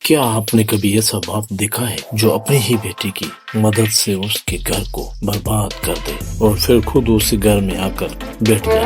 کیا آپ نے کبھی ایسا باپ دیکھا ہے جو اپنی ہی بیٹی کی مدد سے اس کے گھر کو برباد کر دے اور پھر خود اسی گھر میں آ کر بیٹھ جائے؟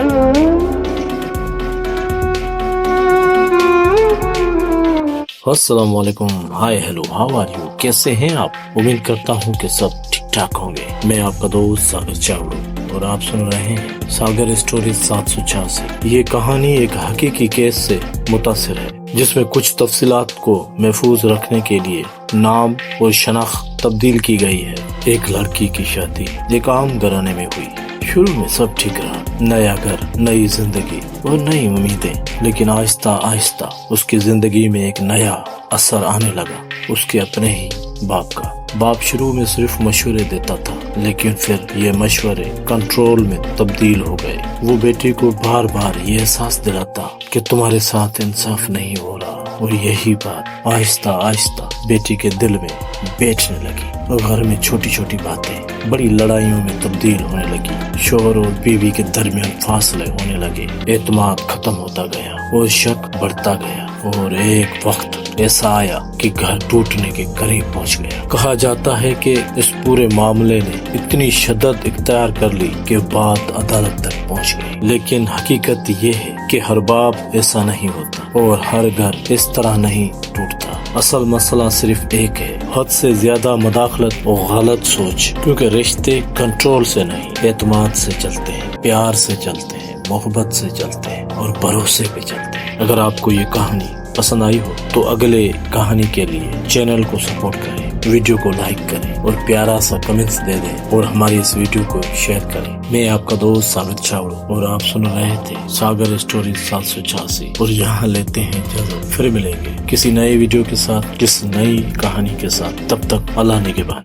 السلام علیکم، hi hello, how are you? کیسے ہیں آپ؟ امید کرتا ہوں کہ سب ٹھیک ٹھاک ہوں گے۔ میں آپ کا دوست ساگر چاوڑو اور آپ سن رہے ہیں ساگر اسٹوری 786۔ یہ کہانی ایک حقیقی کیس سے متاثر ہے جس میں کچھ تفصیلات کو محفوظ رکھنے کے لیے نام اور شناخت تبدیل کی گئی ہے۔ ایک لڑکی کی شادی ایک عام گھرانے میں ہوئی۔ شروع میں سب ٹھیک رہا، نیا گھر، نئی زندگی اور نئی امیدیں، لیکن آہستہ آہستہ اس کی زندگی میں ایک نیا اثر آنے لگا، اس کے اپنے ہی باپ کا۔ باپ شروع میں صرف مشورے دیتا تھا، لیکن پھر یہ مشورے کنٹرول میں تبدیل ہو گئے۔ وہ بیٹی کو بار بار یہ احساس دلاتا کہ تمہارے ساتھ انصاف نہیں ہو رہا، اور یہی بات آہستہ آہستہ بیٹی کے دل میں بیٹھنے لگی اور گھر میں چھوٹی چھوٹی باتیں بڑی لڑائیوں میں تبدیل ہونے لگی۔ شوہر اور بیوی کے درمیان فاصلے ہونے لگے، اعتماد ختم ہوتا گیا اور شک بڑھتا گیا، اور ایک وقت ایسا آیا کہ گھر ٹوٹنے کے قریب پہنچ گیا۔ کہا جاتا ہے کہ اس پورے معاملے نے اتنی شدت اختیار کر لی کہ بات عدالت تک پہنچ گئی، لیکن حقیقت یہ ہے کہ ہر باپ ایسا نہیں ہوتا اور ہر گھر اس طرح نہیں ٹوٹتا۔ اصل مسئلہ صرف ایک ہے، حد سے زیادہ مداخلت اور غلط سوچ، کیونکہ رشتے کنٹرول سے نہیں، اعتماد سے چلتے ہیں، پیار سے چلتے ہیں، محبت سے چلتے ہیں اور بھروسے پہ چلتے ہیں۔ اگر آپ کو یہ کہانی پسند آئی ہو تو اگلے کہانی کے لیے چینل کو سپورٹ کریں، ویڈیو کو لائک کریں اور پیارا سا کمنٹس دے دیں اور ہماری اس ویڈیو کو شیئر کریں۔ میں آپ کا دوست ساگر چاوڑو اور آپ سن رہے تھے ساگر اسٹوری 786، اور یہاں لیتے ہیں اجازت، پھر ملیں گے کسی نئے ویڈیو کے ساتھ، کس نئی کہانی کے ساتھ۔ تب تک اللہ نگہبان۔